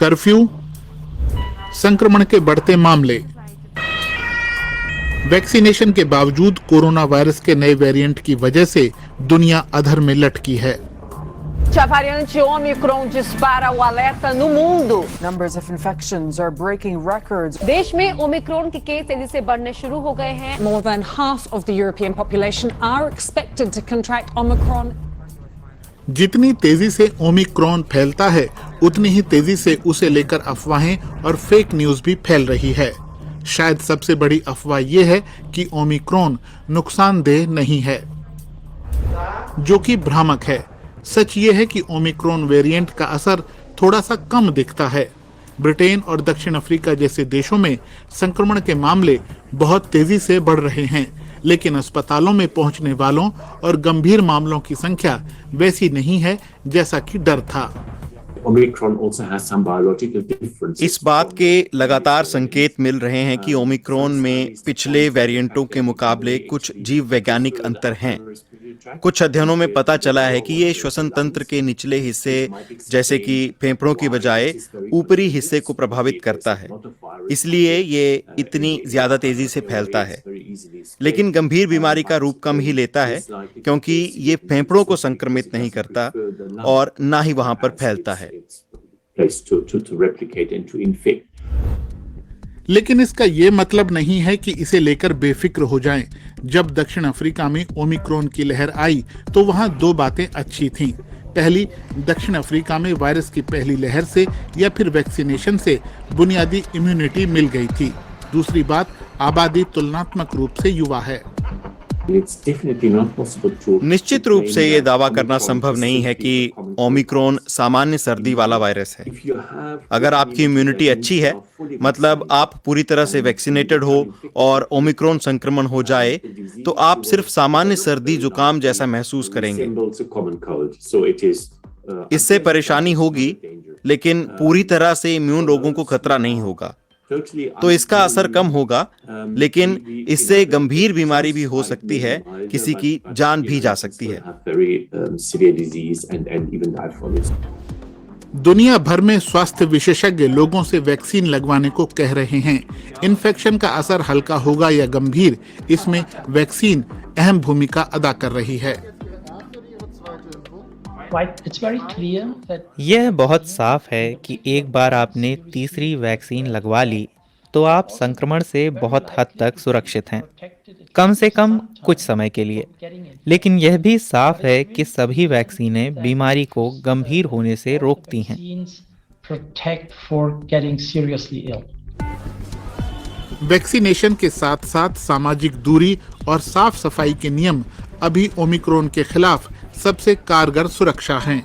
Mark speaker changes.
Speaker 1: Curfew, संक्रमण के बढ़ते मामले। वैक्सीनेशन के बावजूद कोरोना वायरस के नए वेरिएंट की वजह से दुनिया अधर में लटकी है।
Speaker 2: A variante Omicron dispara o alerta no mundo.
Speaker 3: Numbers of infections are breaking records.
Speaker 2: देश में ओमिक्रॉन के केस तेजी से बढ़ने शुरू हो गए हैं।
Speaker 4: More than half of the European population are expected to contract Omicron.
Speaker 1: जितनी तेजी से ओमिक्रॉन फैलता है, उतनी ही तेजी से उसे लेकर अफवाहें और फेक न्यूज भी फैल रही है। शायद सबसे बड़ी अफवाह यह है कि ओमिक्रॉन नुकसानदेह नहीं है, जो कि भ्रामक है। सच ये है कि ओमिक्रॉन वेरिएंट का असर थोड़ा सा कम दिखता है। ब्रिटेन और दक्षिण अफ्रीका जैसे देशों में संक्रमण के मामले बहुत तेजी से बढ़ रहे हैं, लेकिन अस्पतालों में पहुंचने वालों और गंभीर मामलों की संख्या वैसी नहीं है जैसा कि डर था।
Speaker 5: इस बात के लगातार संकेत मिल रहे हैं कि ओमिक्रॉन में पिछले वेरिएंटों के मुकाबले कुछ जीव वैज्ञानिक अंतर हैं। कुछ अध्ययनों में पता चला है कि ये श्वसन तंत्र के निचले हिस्से जैसे कि फेफड़ों की बजाय ऊपरी हिस्से को प्रभावित करता है, इसलिए ये इतनी ज्यादा तेजी से फैलता है। लेकिन गंभीर बीमारी का रूप कम ही लेता है, क्योंकि ये फेफड़ों को संक्रमित नहीं करता और ना ही वहां पर फैलता है।
Speaker 1: लेकिन इसका ये मतलब नहीं है कि इसे लेकर बेफिक्र हो जाएं। जब दक्षिण अफ्रीका में ओमिक्रॉन की लहर आई तो वहां दो बातें अच्छी थीं। पहली, दक्षिण अफ्रीका में वायरस की पहली लहर से या फिर वैक्सीनेशन से बुनियादी इम्यूनिटी मिल गई थी। दूसरी बात, आबादी तुलनात्मक रूप से युवा है।
Speaker 5: निश्चित रूप से ये दावा करना संभव नहीं है कि ओमिक्रॉन सामान्य सर्दी वाला वायरस है। अगर आपकी इम्यूनिटी अच्छी है, मतलब आप पूरी तरह से वैक्सीनेटेड हो और ओमिक्रॉन संक्रमण हो जाए, तो आप सिर्फ सामान्य सर्दी जुकाम जैसा महसूस करेंगे। इससे परेशानी होगी, लेकिन पूरी तरह से इम्यून रोगों को खतरा नहीं होगा। तो इसका असर कम होगा, लेकिन इससे गंभीर बीमारी भी हो सकती है, किसी की जान भी जा सकती है।
Speaker 1: दुनिया भर में स्वास्थ्य विशेषज्ञ लोगों से वैक्सीन लगवाने को कह रहे हैं। इन्फेक्शन का असर हल्का होगा या गंभीर, इसमें वैक्सीन अहम भूमिका अदा कर रही है।
Speaker 6: यह बहुत साफ है कि एक बार आपने तीसरी वैक्सीन लगवा ली तो आप संक्रमण से बहुत हद तक सुरक्षित हैं, कम से कम कुछ समय के लिए। लेकिन यह भी साफ है कि सभी वैक्सीनें बीमारी को गंभीर होने से रोकती हैं।
Speaker 1: वैक्सीनेशन के साथ साथ सामाजिक दूरी और साफ सफाई के नियम अभी ओमिक्रॉन के खिलाफ सबसे कारगर सुरक्षा हैं।